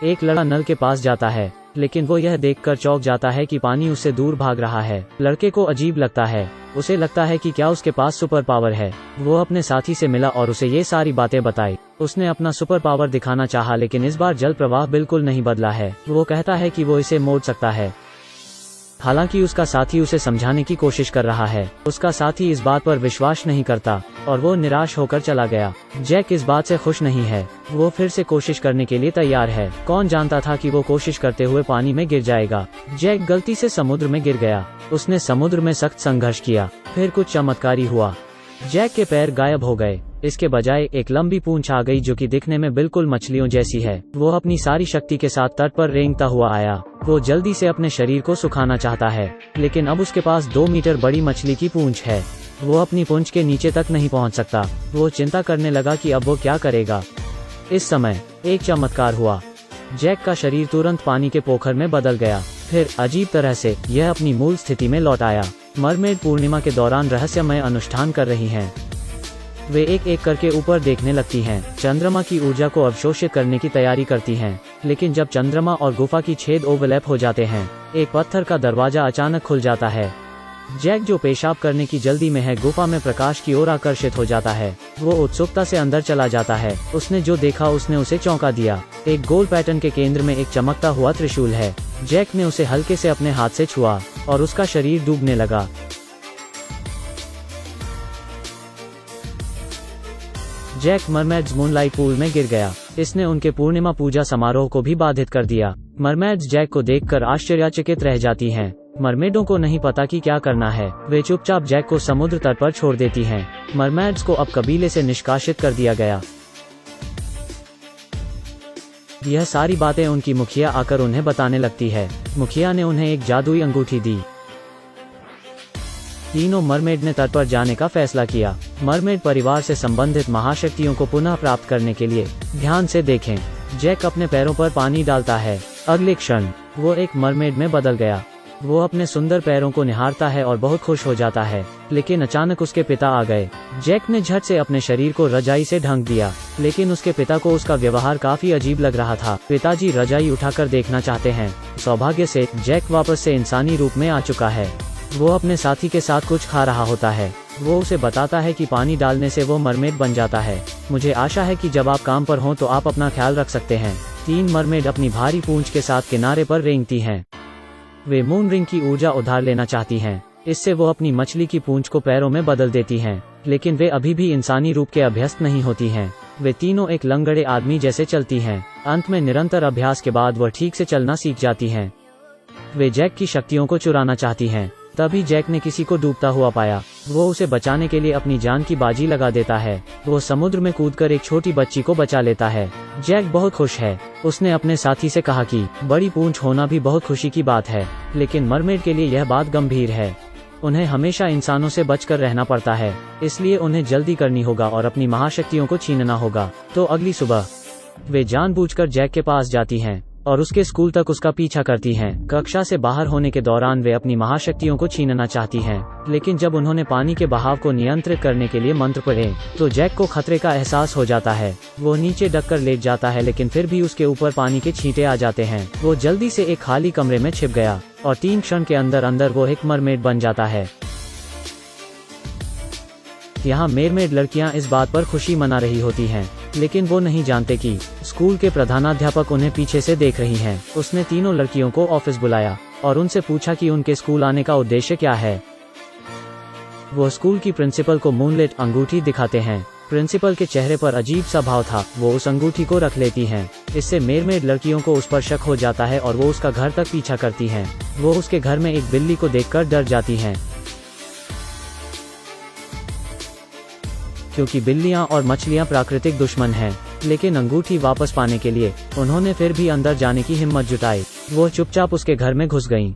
एक लड़का नल के पास जाता है, लेकिन वो यह देखकर चौंक जाता है कि पानी उससे दूर भाग रहा है। लड़के को अजीब लगता है, उसे लगता है कि क्या उसके पास सुपर पावर है। वो अपने साथी से मिला और उसे ये सारी बातें बताई। उसने अपना सुपर पावर दिखाना चाहा, लेकिन इस बार जल प्रवाह बिल्कुल नहीं बदला है। वो कहता है कि वो इसे मोड़ सकता है। हालांकि उसका साथी उसे समझाने की कोशिश कर रहा है। उसका साथी इस बात पर विश्वास नहीं करता और वो निराश होकर चला गया। जैक इस बात से खुश नहीं है। वो फिर से कोशिश करने के लिए तैयार है। कौन जानता था कि वो कोशिश करते हुए पानी में गिर जाएगा। जैक गलती से समुद्र में गिर गया। उसने समुद्र में सख्त संघर्ष किया। फिर कुछ चमत्कारी हुआ। जैक के पैर गायब हो गए। इसके बजाय एक लंबी पूंछ आ गई जो कि दिखने में बिल्कुल मछलियों जैसी है। वो अपनी सारी शक्ति के साथ तट पर रेंगता हुआ आया। वो जल्दी से अपने शरीर को सुखाना चाहता है, लेकिन अब उसके पास 2 मीटर बड़ी मछली की पूंछ है। वो अपनी पूंछ के नीचे तक नहीं पहुंच सकता। वो चिंता करने लगा कि अब वो क्या करेगा। इस समय एक चमत्कार हुआ। जैक का शरीर तुरंत पानी के पोखर में बदल गया। फिर अजीब तरह से यह अपनी मूल स्थिति में लौट आया। मरमेड पूर्णिमा के दौरान रहस्यमय अनुष्ठान कर रही हैं। वे एक एक करके ऊपर देखने लगती हैं। चंद्रमा की ऊर्जा को अवशोषित करने की तैयारी करती हैं। लेकिन जब चंद्रमा और गुफा की छेद ओवरलैप हो जाते हैं, एक पत्थर का दरवाजा अचानक खुल जाता है। जैक जो पेशाब करने की जल्दी में है, गुफा में प्रकाश की ओर आकर्षित हो जाता है। वो उत्सुकता से अंदर चला जाता है। उसने जो देखा उसने उसे चौंका दिया। एक गोल पैटर्न के केंद्र में एक चमकता हुआ त्रिशूल है। जैक ने उसे हल्के से अपने हाथ से छुआ और उसका शरीर डूबने लगा। जैक मरमेड्स मूनलाइट पूल में गिर गया। इसने उनके पूर्णिमा पूजा समारोह को भी बाधित कर दिया। मरमेड्स जैक को देखकर आश्चर्यचकित रह जाती हैं। मरमेडों को नहीं पता कि क्या करना है। वे चुपचाप जैक को समुद्र तट पर छोड़ देती हैं। मरमेड्स को अब कबीले से निष्कासित कर दिया गया। यह सारी बातें उनकी मुखिया आकर उन्हें बताने लगती है। मुखिया ने उन्हें एक जादुई अंगूठी दी। तीनों मरमेड ने तट पर जाने का फैसला किया। मरमेड परिवार से संबंधित महाशक्तियों को पुनः प्राप्त करने के लिए। ध्यान से देखें, जैक अपने पैरों पर पानी डालता है। अगले क्षण वो एक मरमेड में बदल गया। वो अपने सुंदर पैरों को निहारता है और बहुत खुश हो जाता है। लेकिन अचानक उसके पिता आ गए। जैक ने झट से अपने शरीर को रजाई से ढक दिया, लेकिन उसके पिता को उसका व्यवहार काफी अजीब लग रहा था। पिताजी रजाई उठाकर देखना चाहते हैं। सौभाग्य से जैक वापस से इंसानी रूप में आ चुका है। वो अपने साथी के साथ कुछ खा रहा होता है। वो उसे बताता है कि पानी डालने से वो मरमेड बन जाता है। मुझे आशा है कि जब आप काम पर हों तो आप अपना ख्याल रख सकते हैं। 3 मरमेड अपनी भारी पूंछ के साथ किनारे पर रेंगती हैं। वे मून रिंग की ऊर्जा उधार लेना चाहती हैं। इससे वो अपनी मछली की पूंछ को पैरों में बदल देती हैं, लेकिन वे अभी भी इंसानी रूप के अभ्यस्त नहीं होती हैं। वे तीनों एक लंगड़े आदमी जैसे चलती हैं। अंत में निरंतर अभ्यास के बाद वह ठीक से चलना सीख जाती हैं। वे जैक की शक्तियों को चुराना चाहती हैं। तभी जैक ने किसी को डूबता हुआ पाया। वो उसे बचाने के लिए अपनी जान की बाजी लगा देता है। वो समुद्र में कूदकर एक छोटी बच्ची को बचा लेता है। जैक बहुत खुश है। उसने अपने साथी से कहा कि बड़ी पूंछ होना भी बहुत खुशी की बात है, लेकिन मरमेड के लिए यह बात गंभीर है। उन्हें हमेशा इंसानों से बचकर रहना पड़ता है, इसलिए उन्हें जल्दी करनी होगा और अपनी महाशक्तियों को छीनना होगा। तो अगली सुबह वे जानबूझकर जैक के पास जाती हैं और उसके स्कूल तक उसका पीछा करती हैं। कक्षा से बाहर होने के दौरान वे अपनी महाशक्तियों को छीनना चाहती हैं, लेकिन जब उन्होंने पानी के बहाव को नियंत्रित करने के लिए मंत्र पढ़े तो जैक को खतरे का एहसास हो जाता है। वो नीचे डककर लेट जाता है, लेकिन फिर भी उसके ऊपर पानी के छींटे आ जाते हैं। वो जल्दी से एक खाली कमरे में छिप गया और 3 क्षण के अंदर अंदर वो एक मरमेड बन जाता है। यहाँ मेरमेड लड़कियां इस बात पर खुशी मना रही होती हैं, लेकिन वो नहीं जानते कि स्कूल के प्रधानाध्यापक उन्हें पीछे से देख रही हैं। उसने तीनों लड़कियों को ऑफिस बुलाया और उनसे पूछा कि उनके स्कूल आने का उद्देश्य क्या है। वो स्कूल की प्रिंसिपल को मूनलाइट अंगूठी दिखाते हैं। प्रिंसिपल के चेहरे पर अजीब सा भाव था। वो उस अंगूठी को रख लेती हैं। इससे मेरमेड लड़कियों को उस पर शक हो जाता है और वो उसका घर तक पीछा करती हैं। वो उसके घर में एक बिल्ली को देखकर डर जाती हैं, क्योंकि बिल्लियां और मछलियां प्राकृतिक दुश्मन हैं। लेकिन अंगूठी वापस पाने के लिए उन्होंने फिर भी अंदर जाने की हिम्मत जुटाई। वो चुपचाप उसके घर में घुस गईं।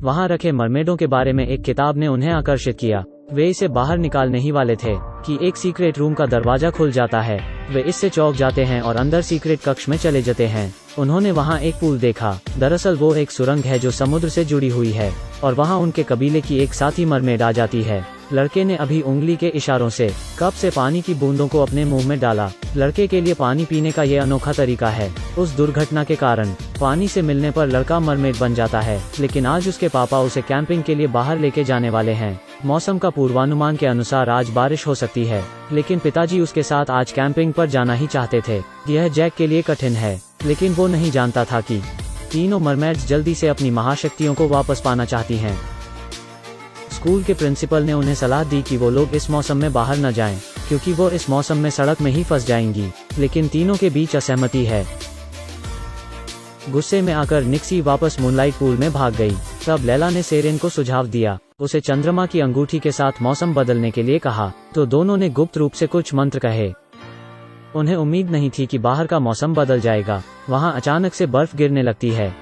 वहां रखे मरमेडों के बारे में एक किताब ने उन्हें आकर्षित किया। वे इसे बाहर निकालने ही वाले थे कि एक सीक्रेट रूम का दरवाजा खुल जाता है। वे इससे चौंक जाते हैं और अंदर सीक्रेट कक्ष में चले जाते हैं। उन्होंने वहां एक पूल देखा। दरअसल वो एक सुरंग है जो समुद्र से जुड़ी हुई है और वहां उनके कबीले की एक साथी मरमेड आ जाती है। लड़के ने अभी उंगली के इशारों से कप से पानी की बूंदों को अपने मुंह में डाला। लड़के के लिए पानी पीने का ये अनोखा तरीका है। उस दुर्घटना के कारण पानी से मिलने पर लड़का मरमेड बन जाता है, लेकिन आज उसके पापा उसे कैंपिंग के लिए बाहर लेके जाने वाले हैं। मौसम का पूर्वानुमान के अनुसार आज बारिश हो सकती है, लेकिन पिताजी उसके साथ आज कैंपिंग पर जाना ही चाहते थे। यह जैक के लिए कठिन है, लेकिन वो नहीं जानता था कि तीनों मरमेड्स जल्दी से अपनी महाशक्तियों को वापस पाना चाहती हैं। स्कूल के प्रिंसिपल ने उन्हें सलाह दी कि वो लोग इस मौसम में बाहर न जाएं, क्योंकि वो इस मौसम में सड़क में ही फंस जाएंगी, लेकिन तीनों के बीच असहमति है। गुस्से में आकर निक्सी वापस मूनलाइट पूल में भाग गई। तब लैला ने सेरेन को सुझाव दिया, उसे चंद्रमा की अंगूठी के साथ मौसम बदलने के लिए कहा, तो दोनों ने गुप्त रूप से कुछ मंत्र कहे। उन्हें उम्मीद नहीं थी कि बाहर का मौसम बदल जाएगा। वहां अचानक से बर्फ गिरने लगती है।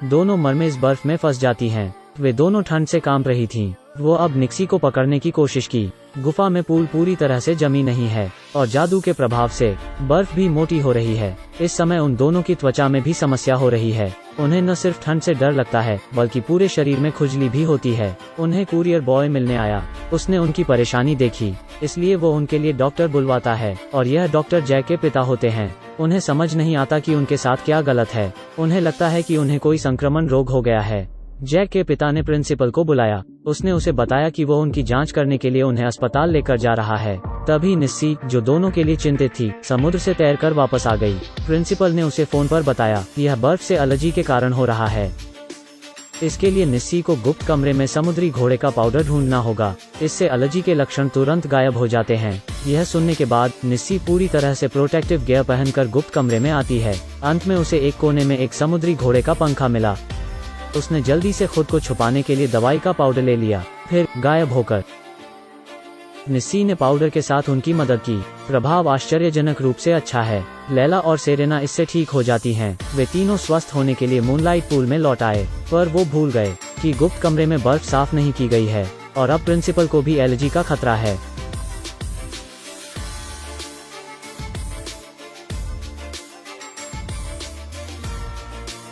दोनों मरमेड्स बर्फ में फंस जाती हैं। वे दोनों ठंड से कांप रही थीं। वो अब निक्सी को पकड़ने की कोशिश की। गुफा में पूल पूरी तरह से जमी नहीं है और जादू के प्रभाव से बर्फ भी मोटी हो रही है। इस समय उन दोनों की त्वचा में भी समस्या हो रही है। उन्हें न सिर्फ ठंड से डर लगता है, बल्कि पूरे शरीर में खुजली भी होती है। उन्हें कुरियर बॉय मिलने आया। उसने उनकी परेशानी देखी, इसलिए वो उनके लिए डॉक्टर बुलवाता है, और यह डॉक्टर जैक के पिता होते हैं। उन्हें समझ नहीं आता कि उनके साथ क्या गलत है। उन्हें लगता है कि उन्हें कोई संक्रमण रोग हो गया है। जैक के पिता ने प्रिंसिपल को बुलाया। उसने उसे बताया कि वो उनकी जांच करने के लिए उन्हें अस्पताल लेकर जा रहा है। तभी निस्सी, जो दोनों के लिए चिंतित थी, समुद्र से तैरकर वापस आ गई। प्रिंसिपल ने उसे फोन पर बताया, यह बर्फ से एलर्जी के कारण हो रहा है। इसके लिए निस्सी को गुप्त कमरे में समुद्री घोड़े का पाउडर ढूंढना होगा। इससे एलर्जी के लक्षण तुरंत गायब हो जाते हैं। यह सुनने के बाद निस्सी पूरी तरह से प्रोटेक्टिव गियर पहनकर गुप्त कमरे में आती है। अंत में उसे एक कोने में एक समुद्री घोड़े का पंखा मिला। उसने जल्दी से खुद को छुपाने के लिए दवाई का पाउडर ले लिया, फिर गायब होकर निस्सी ने पाउडर के साथ उनकी मदद की। प्रभाव आश्चर्यजनक रूप से अच्छा है। लैला और सेरेना इससे ठीक हो जाती हैं। वे तीनों स्वस्थ होने के लिए मूनलाइट पूल में लौट आए, पर वो भूल गए कि गुप्त कमरे में बर्फ साफ नहीं की गई है और अब प्रिंसिपल को भी एलर्जी का खतरा है।